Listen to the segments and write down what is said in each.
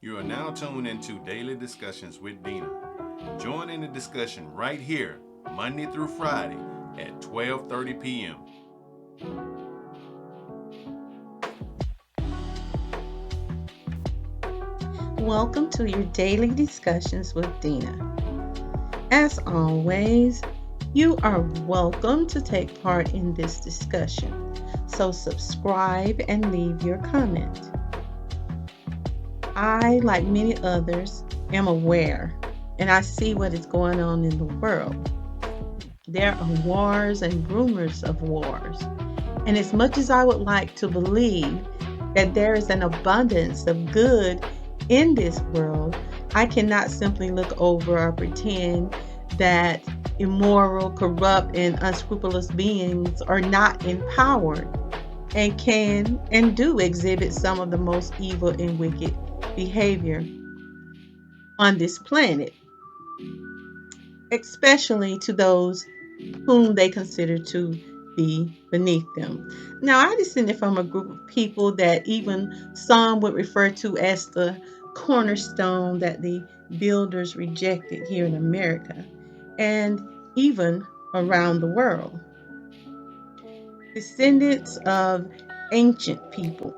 You are now tuned into Daily Discussions with Dena. Join in the discussion right here, Monday through Friday at 12:30 p.m. Welcome to your daily discussions with Dena. As always, you are welcome to take part in this discussion. So subscribe and leave your comment. I, like many others, am aware and I see what is going on in the world. There are wars and rumors of wars. And as much as I would like to believe that there is an abundance of good in this world, I cannot simply look over or pretend that immoral, corrupt, and unscrupulous beings are not empowered and can and do exhibit some of the most evil and wicked behavior on this planet, especially to those whom they consider to be beneath them. Now, I descended from a group of people that even some would refer to as the cornerstone that the builders rejected here in America and even around the world. Descendants of ancient people,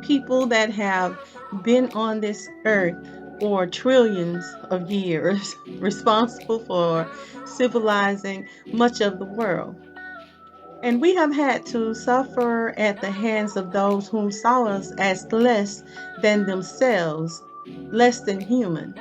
people that have been on this earth for trillions of years, responsible for civilizing much of the world. And we have had to suffer at the hands of those whom saw us as less than themselves, less than human,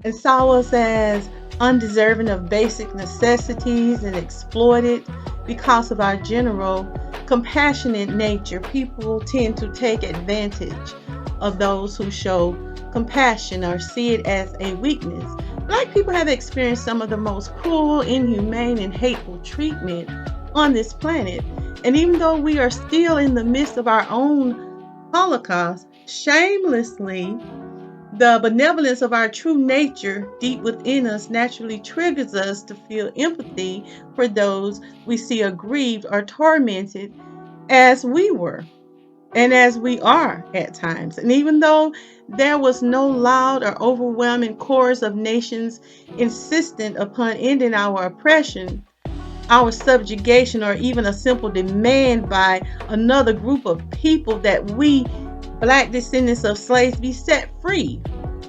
and saw us as undeserving of basic necessities and exploited because of our general compassionate nature. People tend to take advantage of those who show compassion or see it as a weakness. Black people have experienced some of the most cruel, inhumane, and hateful treatment on this planet. And even though we are still in the midst of our own Holocaust, shamelessly, the benevolence of our true nature deep within us naturally triggers us to feel empathy for those we see aggrieved or tormented as we were and as we are at times. And even though there was no loud or overwhelming chorus of nations insistent upon ending our oppression, our subjugation, or even a simple demand by another group of people that we, Black descendants of slaves, be set free,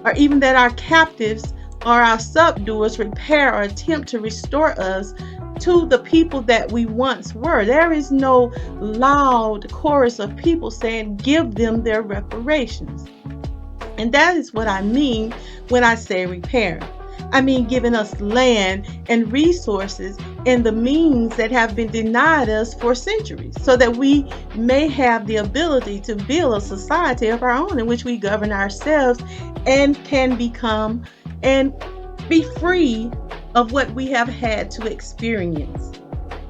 or even that our captives or our subduers repair or attempt to restore us to the people that we once were. There is no loud chorus of people saying, give them their reparations. And that is what I mean when I say repair. I mean giving us land and resources and the means that have been denied us for centuries so that we may have the ability to build a society of our own in which we govern ourselves and can become and be free of what we have had to experience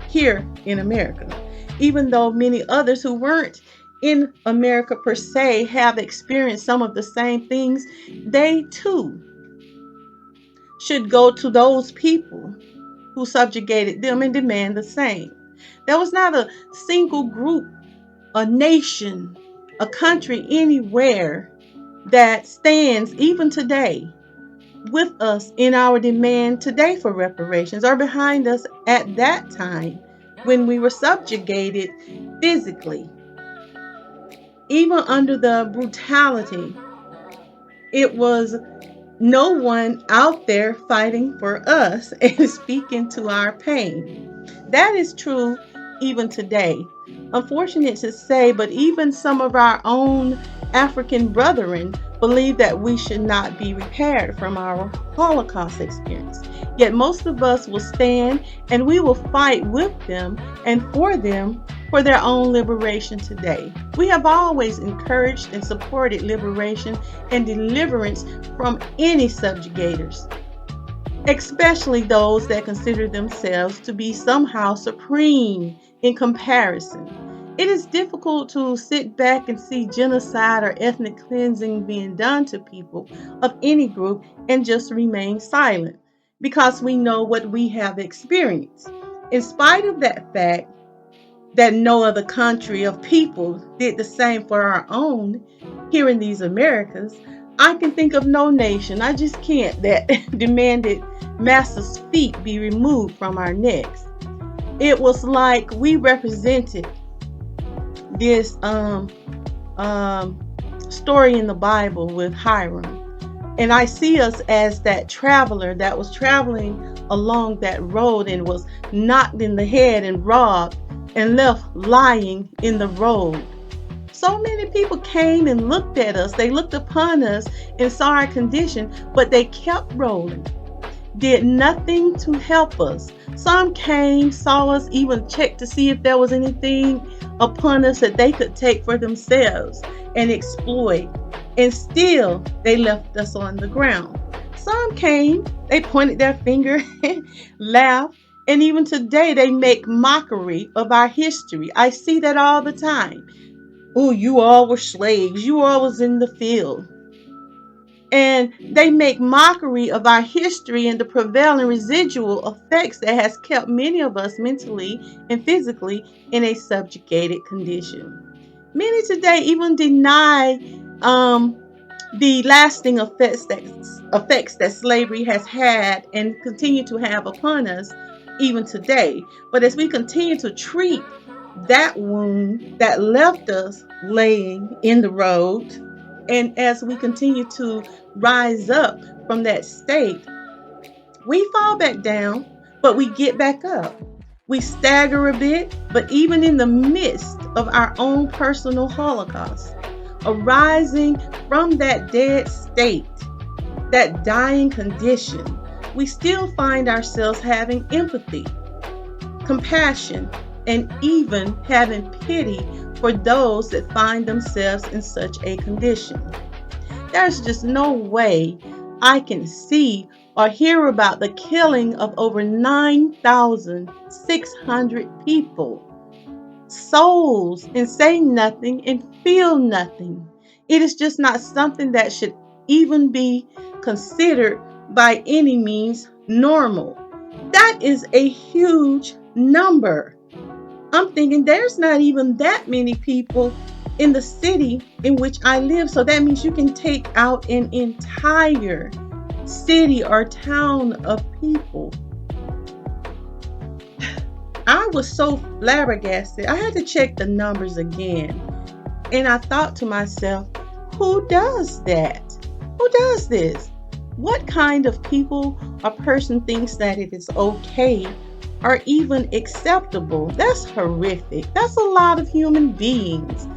here in America. Even though many others who weren't in America per se have experienced some of the same things, they too should go to those people who subjugated them and demand the same. There was not a single group, a nation, a country anywhere that stands even today with us in our demand today for reparations or behind us at that time when we were subjugated physically. Even under the brutality, it was no one out there fighting for us and speaking to our pain. That is true even today. Unfortunate to say, but even some of our own African brethren believe that we should not be repaired from our Holocaust experience. Yet most of us will stand and we will fight with them and for their own liberation today. We have always encouraged and supported liberation and deliverance from any subjugators, especially those that consider themselves to be somehow supreme in comparison. It is difficult to sit back and see genocide or ethnic cleansing being done to people of any group and just remain silent because we know what we have experienced. In spite of that fact, that no other country of people did the same for our own, here in these Americas, I can think of no nation, I just can't, that demanded master's feet be removed from our necks. It was like we represented this story in the Bible with Hiram. And I see us as that traveler that was traveling along that road and was knocked in the head and robbed and left lying in the road. So many people came and looked at us. They looked upon us and saw our condition, but they kept rolling, did nothing to help us. Some came, saw us, even checked to see if there was anything upon us that they could take for themselves and exploit. And still, they left us on the ground. Some came, they pointed their finger, laughed, and even today they make mockery of our history. I see that all the time. Oh, you all were slaves. You all was in the field. And they make mockery of our history and the prevailing residual effects that has kept many of us mentally and physically in a subjugated condition. Many today even deny the lasting effects that slavery has had and continue to have upon us even today. But as we continue to treat that wound that left us laying in the road, and as we continue to rise up from that state, we fall back down, but we get back up. We stagger a bit, but even in the midst of our own personal holocaust, arising from that dead state, that dying condition, we still find ourselves having empathy, compassion, and even having pity for those that find themselves in such a condition. There's just no way I can see or hear about the killing of over 9,600 people, souls, and say nothing and feel nothing. It is just not something that should even be considered by any means normal. That is a huge number. I'm thinking there's not even that many people in the city in which I live. So that means you can take out an entire city or town of people. I was so flabbergasted. I had to check the numbers again. And I thought to myself, who does that? Who does this? What kind of people or person thinks that it is okay or even acceptable? That's horrific. That's a lot of human beings.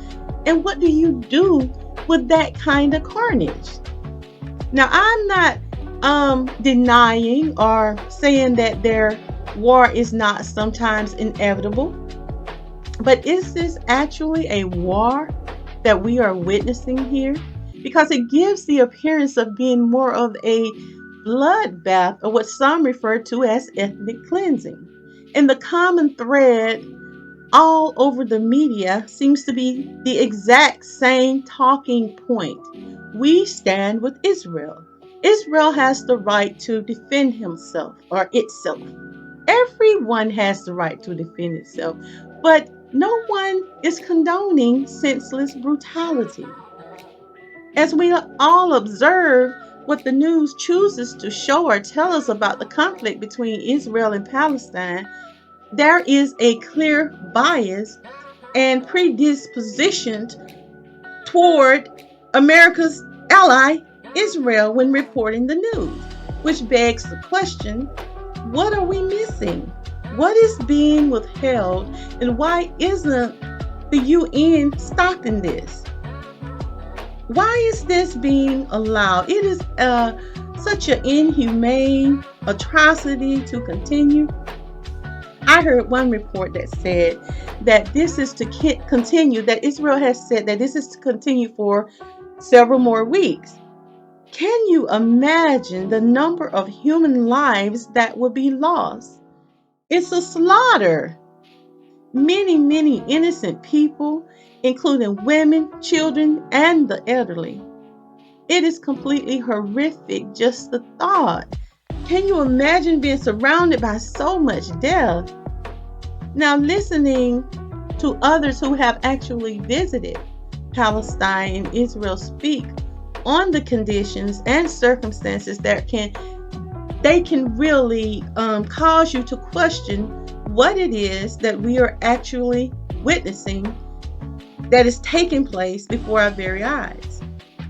And what do you do with that kind of carnage? Now, I'm not denying or saying that their war is not sometimes inevitable, but is this actually a war that we are witnessing here? Because it gives the appearance of being more of a bloodbath, or what some refer to as ethnic cleansing. And the common thread all over the media seems to be the exact same talking point. We stand with Israel. Israel has the right to defend himself or itself. Everyone has the right to defend itself, but no one is condoning senseless brutality. As we all observe what the news chooses to show or tell us about the conflict between Israel and Palestine, there is a clear bias and predisposition toward America's ally, Israel, when reporting the news, which begs the question, what are we missing? What is being withheld, and why isn't the UN stopping this? Why is this being allowed? It is such an inhumane atrocity to continue. I heard one report that said that this is to continue, that Israel has said that this is to continue for several more weeks. Can you imagine the number of human lives that will be lost? It's a slaughter. Many, many innocent people, including women, children, and the elderly. It is completely horrific, just the thought. Can you imagine being surrounded by so much death? Now, listening to others who have actually visited Palestine and Israel speak on the conditions and circumstances that they can really cause you to question what it is that we are actually witnessing that is taking place before our very eyes.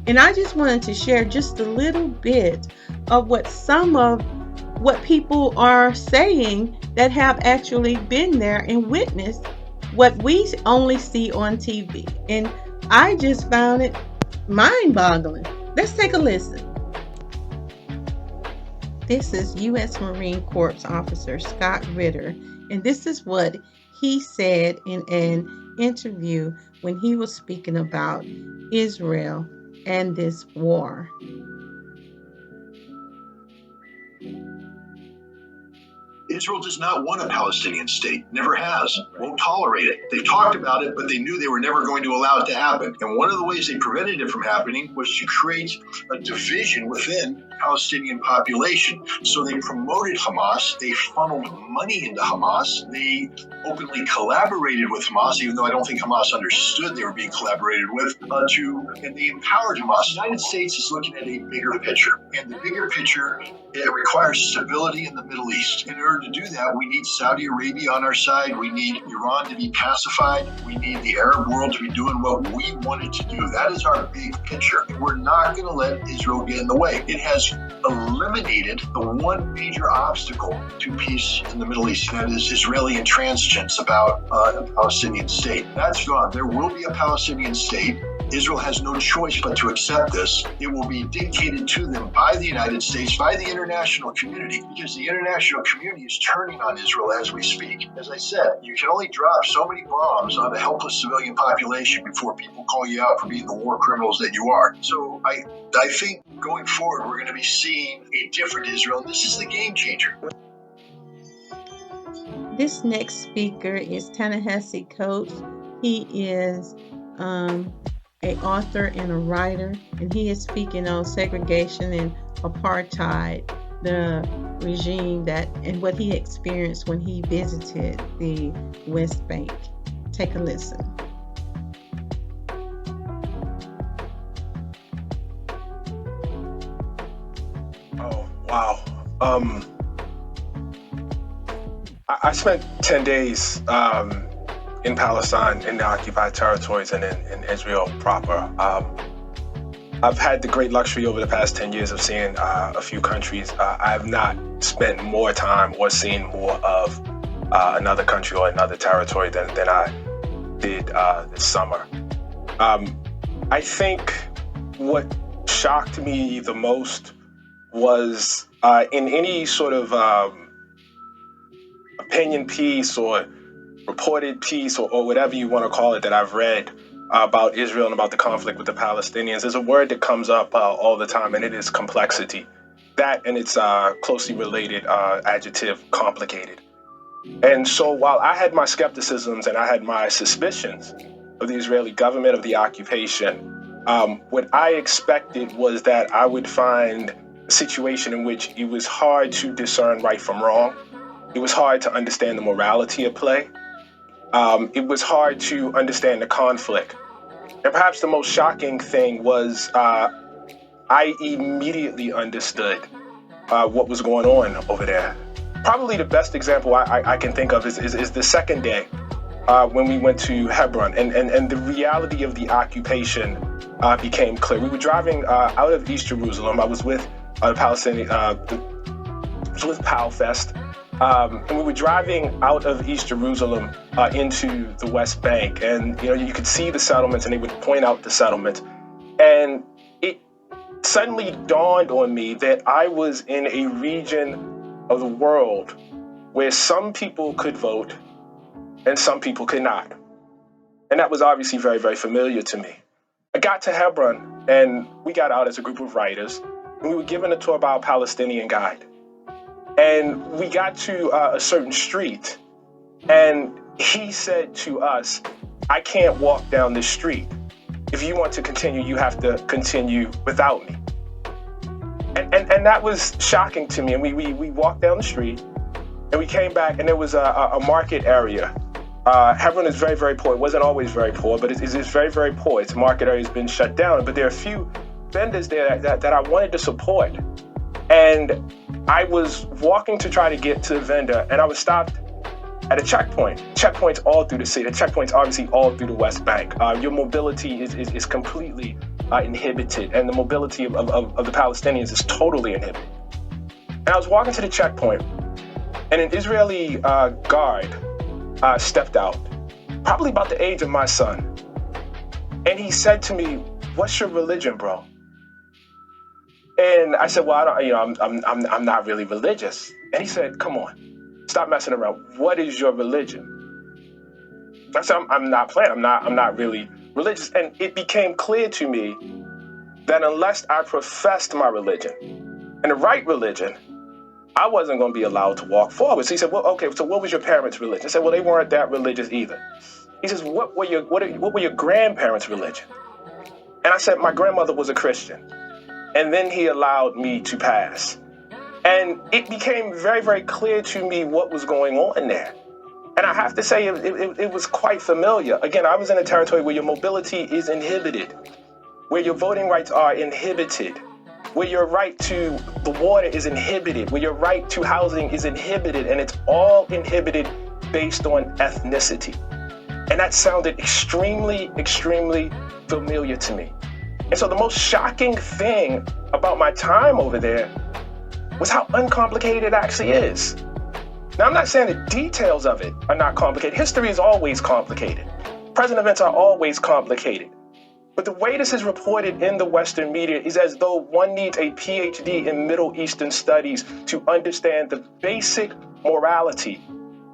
And I just wanted to share just a little bit of what people are saying that have actually been there and witnessed what we only see on TV. And I just found it mind-boggling. Let's take a listen. This is U.S. Marine Corps Officer Scott Ritter, and this is what he said in an interview when he was speaking about Israel and this war. Israel does not want a Palestinian state, never has, won't tolerate it. They've talked about it, but they knew they were never going to allow it to happen. And one of the ways they prevented it from happening was to create a division within the Palestinian population. So they promoted Hamas, they funneled money into Hamas, they openly collaborated with Hamas, even though I don't think Hamas understood they were being collaborated with, and they empowered Hamas. The United States is looking at a bigger picture, and the bigger picture, it requires stability in the Middle East. In order to do that, we need Saudi Arabia on our side. We need Iran to be pacified. We need the Arab world to be doing what we wanted to do. That is our big picture. And we're not going to let Israel get in the way. It has eliminated the one major obstacle to peace in the Middle East. That is Israeli intransigence about a Palestinian state. That's gone. There will be a Palestinian state. Israel has no choice but to accept this. It will be dictated to them by the United States, by the international community, because the international community is turning on Israel as we speak. As I said, you can only drop so many bombs on a helpless civilian population before people call you out for being the war criminals that you are. So I think going forward, we're going to be seeing a different Israel, and this is the game changer. This next speaker is Ta-Nehisi Coates. He is an author and a writer, and he is speaking on segregation and apartheid, the regime and what he experienced when he visited the West Bank. Take a listen. Oh, wow. I spent 10 days in Palestine, in the occupied territories, and in Israel proper. I've had the great luxury over the past 10 years of seeing a few countries. I have not spent more time or seen more of another country or another territory than I did this summer. I think what shocked me the most was in any sort of opinion piece or reported piece or whatever you want to call it that I've read about Israel and about the conflict with the Palestinians, there's a word that comes up all the time, and it is complexity. That and its closely related adjective, complicated. And so while I had my skepticisms and I had my suspicions of the Israeli government, of the occupation, what I expected was that I would find a situation in which it was hard to discern right from wrong. It was hard to understand the morality at play. It was hard to understand the conflict. And perhaps the most shocking thing was I immediately understood what was going on over there. Probably the best example I can think of is the second day when we went to Hebron, and the reality of the occupation became clear. We were driving out of East Jerusalem. I was with Palestinian, with PalFest. And we were driving out of East Jerusalem into the West Bank, and you could see the settlements, and they would point out the settlements. And it suddenly dawned on me that I was in a region of the world where some people could vote and some people could not. And that was obviously very, very familiar to me. I got to Hebron, and we got out as a group of writers, and we were given a tour by a Palestinian guide. And we got to a certain street, and he said to us, "I can't walk down this street. If you want to continue, you have to continue without me." And that was shocking to me. And we walked down the street, and we came back, and there was a market area Hebron is very, very poor. It wasn't always very poor, but it is very, very poor. Its market area has been shut down. But there are a few vendors there that I wanted to support. And I was walking to try to get to the vendor, and I was stopped at a checkpoint. Checkpoints all through the city. The checkpoints obviously all through the West Bank. Your mobility is completely inhibited, and the mobility of the Palestinians is totally inhibited. And I was walking to the checkpoint, and an Israeli guard stepped out, probably about the age of my son. And he said to me, "What's your religion, bro?" And I said, "Well, I'm not really religious." And he said, "Come on, stop messing around. What is your religion?" I said, I'm not playing. I'm not really religious. And it became clear to me that unless I professed my religion and the right religion, I wasn't going to be allowed to walk forward. So he said, "Well, okay, so what was your parents' religion?" I said, "Well, they weren't that religious either." He says, what were your grandparents' religion?" And I said, "My grandmother was a Christian." And then he allowed me to pass. And it became very, very clear to me what was going on there. And I have to say, it was quite familiar. Again, I was in a territory where your mobility is inhibited, where your voting rights are inhibited, where your right to the water is inhibited, where your right to housing is inhibited, and it's all inhibited based on ethnicity. And that sounded extremely, extremely familiar to me. And so the most shocking thing about my time over there was how uncomplicated it actually is. Now, I'm not saying the details of it are not complicated. History is always complicated. Present events are always complicated. But the way this is reported in the Western media is as though one needs a PhD in Middle Eastern studies to understand the basic morality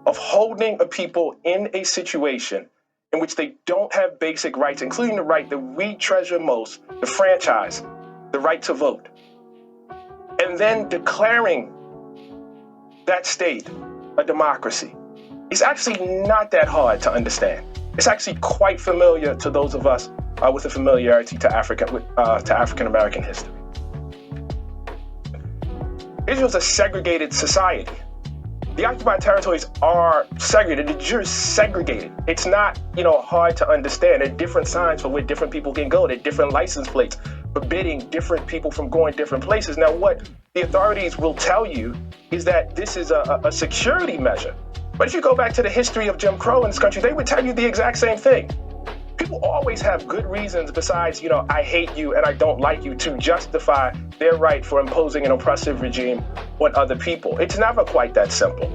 of holding a people in a situation in which they don't have basic rights, including the right that we treasure most, the franchise, the right to vote. And then declaring that state a democracy. It's actually not that hard to understand. It's actually quite familiar to those of us with a familiarity to African American history. Israel's a segregated society. The occupied territories are segregated. The Jews segregated. It's not, hard to understand. There are different signs for where different people can go. There are different license plates forbidding different people from going different places. Now, what the authorities will tell you is that this is a security measure. But if you go back to the history of Jim Crow in this country, they would tell you the exact same thing. People always have good reasons besides, I hate you and I don't like you to justify their right for imposing an oppressive regime on other people. It's never quite that simple.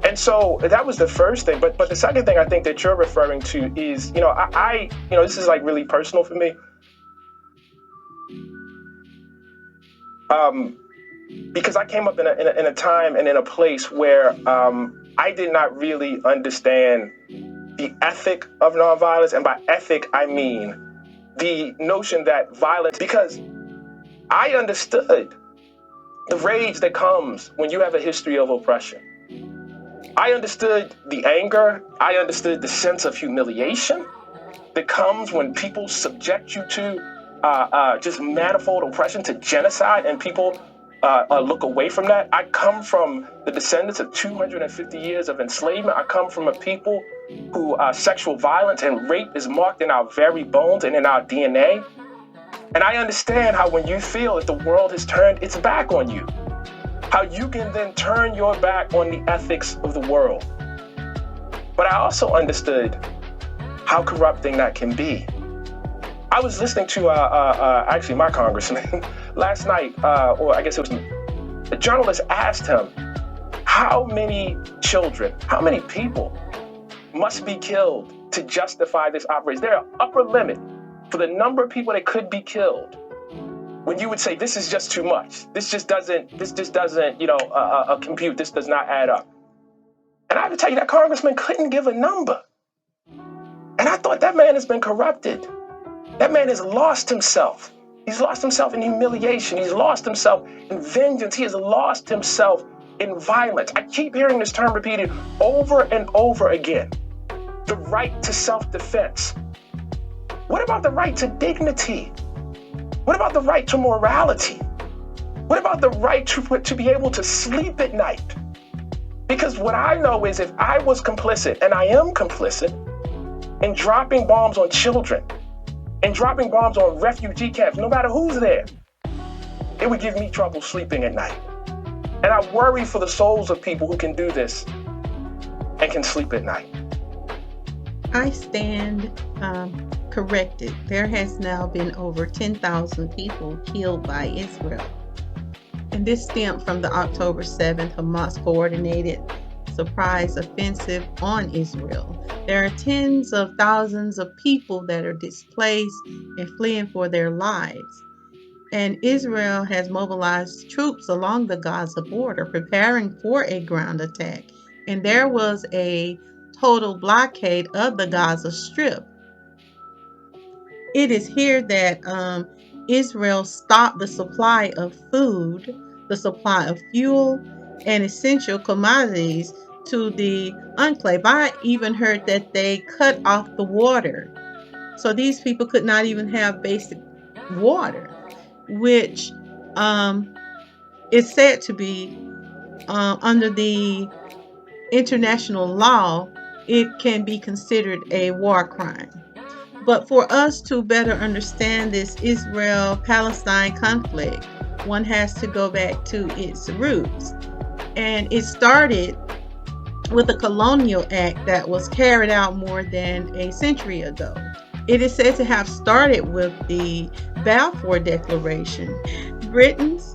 And so that was the first thing. But the second thing I think that you're referring to is, this is like really personal for me. Because I came up in a time and in a place where I did not really understand the ethic of nonviolence. And by ethic, I mean the notion that violence, because I understood the rage that comes when you have a history of oppression. I understood the anger. I understood the sense of humiliation that comes when people subject you to just manifold oppression, to genocide, and people look away from that. I come from the descendants of 250 years of enslavement. I come from a people who sexual violence and rape is marked in our very bones and in our DNA. And I understand how when you feel that the world has turned its back on you, how you can then turn your back on the ethics of the world. But I also understood how corrupting that can be. I was listening to actually my congressman last night, or I guess it was a journalist asked him, how many children, how many people must be killed to justify this operation? Is there an upper limit for the number of people that could be killed when you would say this is just too much? This just doesn't, compute. This does not add up. And I have to tell you, that congressman couldn't give a number. And I thought, that man has been corrupted. That man has lost himself. He's lost himself in humiliation. He's lost himself in vengeance. He has lost himself in violence. I keep hearing this term repeated over and over again. The right to self-defense. What about the right to dignity? What about the right to morality? What about the right to be able to sleep at night? Because what I know is if I was complicit, and I am complicit, in dropping bombs on children, and dropping bombs on refugee camps, no matter who's there, it would give me trouble sleeping at night. And I worry for the souls of people who can do this and can sleep at night. I stand corrected. There has now been over 10,000 people killed by Israel. And this stemmed from the October 7th Hamas coordinated surprise offensive on Israel. There are tens of thousands of people that are displaced and fleeing for their lives. And Israel has mobilized troops along the Gaza border, preparing for a ground attack. And there was a total blockade of the Gaza Strip. It is here that Israel stopped the supply of food, the supply of fuel, and essential commodities to the enclave. I even heard that they cut off the water. So these people could not even have basic water, which is said to be under the international law, it can be considered a war crime. But for us to better understand this Israel-Palestine conflict, one has to go back to its roots. And it started with a colonial act that was carried out more than a century ago. It is said to have started with the Balfour Declaration. Britain's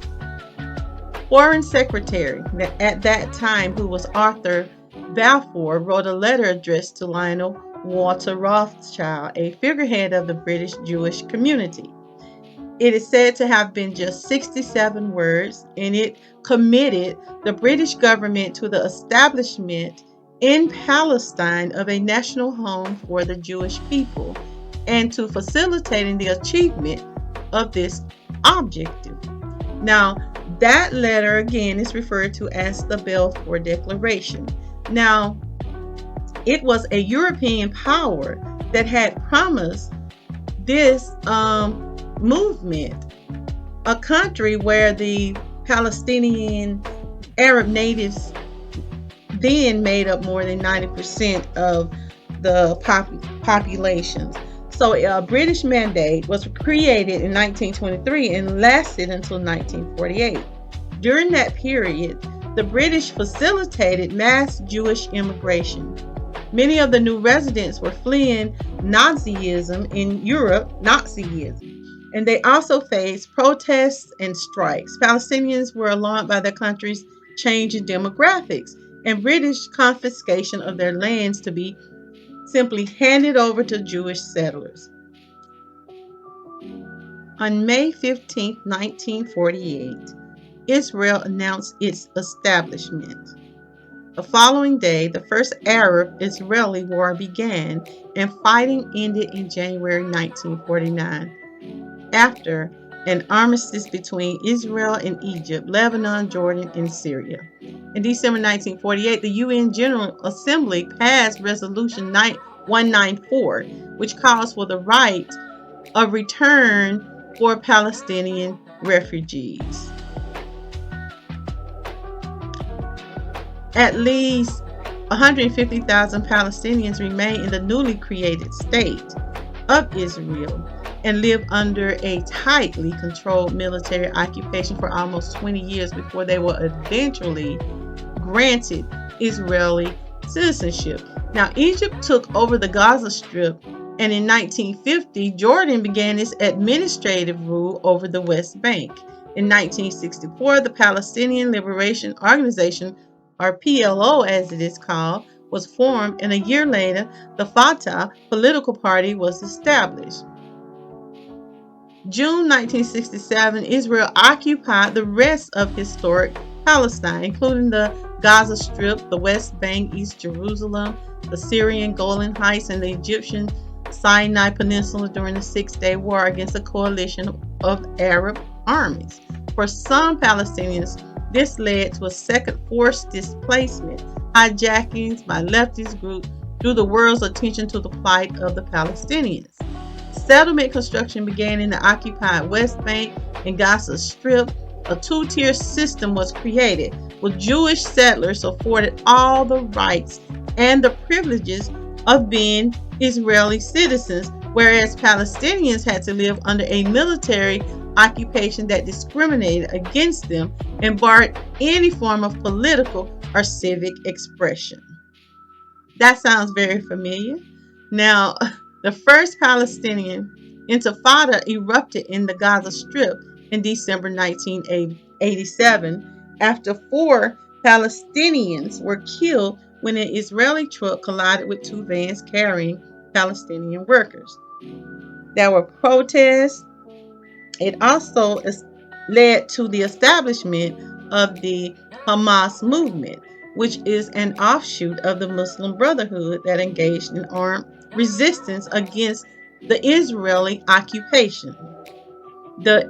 Foreign Secretary at that time, who was Arthur Balfour, wrote a letter addressed to Lionel Walter Rothschild, a figurehead of the British Jewish community. It is said to have been just 67 words, and it committed the British government to the establishment in Palestine of a national home for the Jewish people and to facilitating the achievement of this objective. Now, that letter again is referred to as the Balfour Declaration. Now, it was a European power that had promised this movement, a country where the Palestinian Arab natives then made up more than 90% of the populations. So a British mandate was created in 1923 and lasted until 1948. During that period, the British facilitated mass Jewish immigration. Many of the new residents were fleeing Nazism in Europe, and they also faced protests and strikes. Palestinians were alarmed by their country's changing demographics and British confiscation of their lands to be simply handed over to Jewish settlers. On May 15, 1948, Israel announced its establishment. The following day, the first Arab-Israeli war began, and fighting ended in January 1949 after an armistice between Israel and Egypt, Lebanon, Jordan, and Syria. In December 1948, the UN General Assembly passed Resolution 194, which calls for the right of return for Palestinian refugees. At least 150,000 Palestinians remain in the newly created state of Israel and live under a tightly controlled military occupation for almost 20 years before they were eventually granted Israeli citizenship. Now, Egypt took over the Gaza Strip, and in 1950, Jordan began its administrative rule over the West Bank. In 1964, the Palestinian Liberation Organization, or PLO as it is called, was formed, and a year later, the Fatah political party was established. June 1967, Israel occupied the rest of historic Palestine, including the Gaza Strip, the West Bank, East Jerusalem, the Syrian Golan Heights, and the Egyptian Sinai Peninsula during the Six-Day War against a coalition of Arab armies. For some Palestinians, this led to a second forced displacement, hijackings by leftist groups drew the world's attention to the plight of the Palestinians. Settlement construction began in the occupied West Bank and Gaza Strip, a two-tier system was created, with Jewish settlers afforded all the rights and the privileges of being Israeli citizens, whereas Palestinians had to live under a military occupation that discriminated against them and barred any form of political or civic expression. That sounds very familiar. Now, the first Palestinian Intifada erupted in the Gaza Strip in December 1987 after 4 Palestinians were killed when an Israeli truck collided with 2 vans carrying Palestinian workers. There were protests. It also led to the establishment of the Hamas movement, which is an offshoot of the Muslim Brotherhood that engaged in armed resistance against the Israeli occupation. The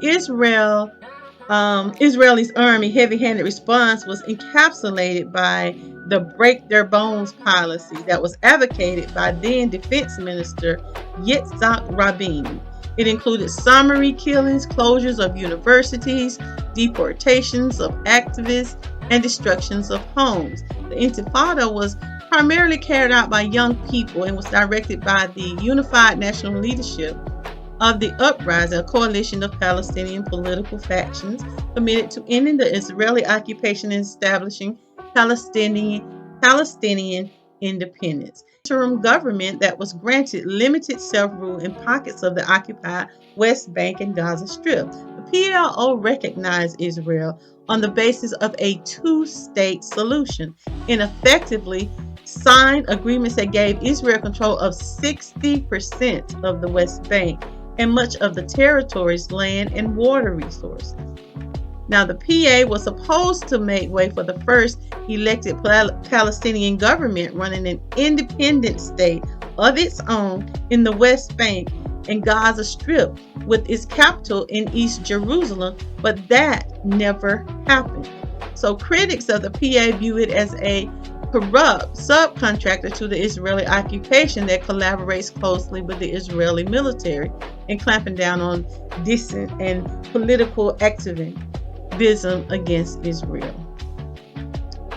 Israelis' army heavy-handed response was encapsulated by the break their bones policy that was advocated by then Defense Minister Yitzhak Rabin. It included summary killings, closures of universities, deportations of activists, and destructions of homes. The Intifada was primarily carried out by young people and was directed by the Unified National Leadership of the Uprising, a coalition of Palestinian political factions committed to ending the Israeli occupation and establishing Palestinian independence. Interim government that was granted limited self-rule in pockets of the occupied West Bank and Gaza Strip. The PLO recognized Israel on the basis of a two-state solution and effectively signed agreements that gave Israel control of 60% of the West Bank and much of the territory's land and water resources. Now, the PA was supposed to make way for the first elected Palestinian government running an independent state of its own in the West Bank and Gaza Strip with its capital in East Jerusalem, but that never happened. So critics of the PA view it as a corrupt subcontractor to the Israeli occupation that collaborates closely with the Israeli military in clamping down on dissent and political activism against Israel.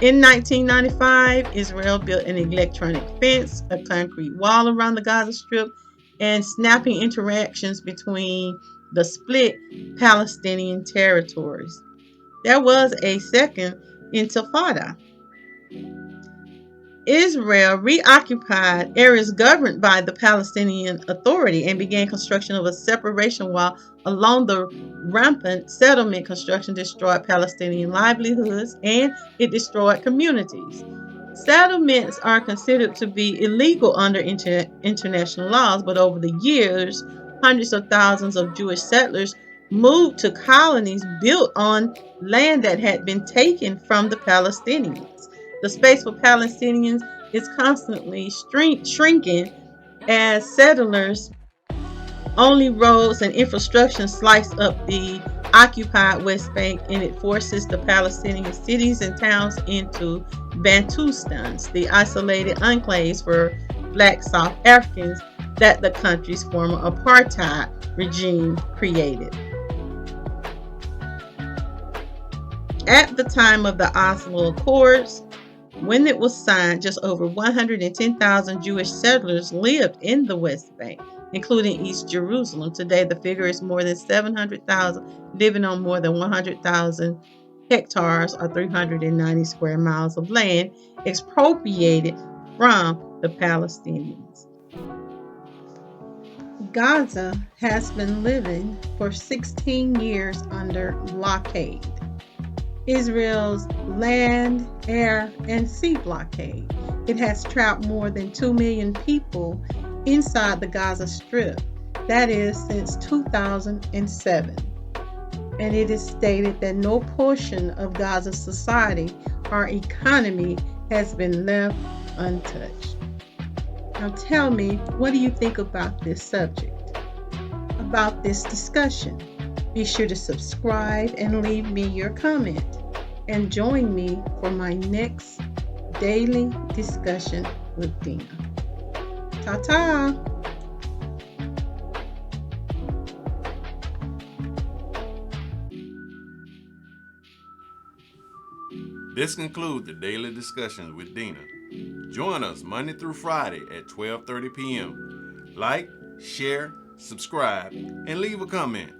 In 1995, Israel built an electronic fence, a concrete wall around the Gaza Strip, and snapping interactions between the split Palestinian territories. There was a second Intifada. Israel reoccupied areas governed by the Palestinian Authority and began construction of a separation wall along the rampant settlement construction destroyed Palestinian livelihoods and it destroyed communities. Settlements are considered to be illegal under international laws, but over the years, hundreds of thousands of Jewish settlers moved to colonies built on land that had been taken from the Palestinians. The space for Palestinians is constantly shrinking as settlers' only roads and infrastructure slice up the occupied West Bank, and it forces the Palestinian cities and towns into Bantustans, the isolated enclaves for Black South Africans that the country's former apartheid regime created. At the time of the Oslo Accords, when it was signed, just over 110,000 Jewish settlers lived in the West Bank, including East Jerusalem. Today, the figure is more than 700,000, living on more than 100,000 hectares or 390 square miles of land expropriated from the Palestinians. Gaza has been living for 16 years under blockade. Israel's land, air, and sea blockade. It has trapped more than 2 million people inside the Gaza Strip. That is since 2007. And it is stated that no portion of Gaza's society or economy has been left untouched. Now tell me, what do you think about this subject, about this discussion? Be sure to subscribe and leave me your comment. And join me for my next daily discussion with Dena. Ta-ta! This concludes the Daily Discussions with Dena. Join us Monday through Friday at 12:30 p.m. Like, share, subscribe, and leave a comment.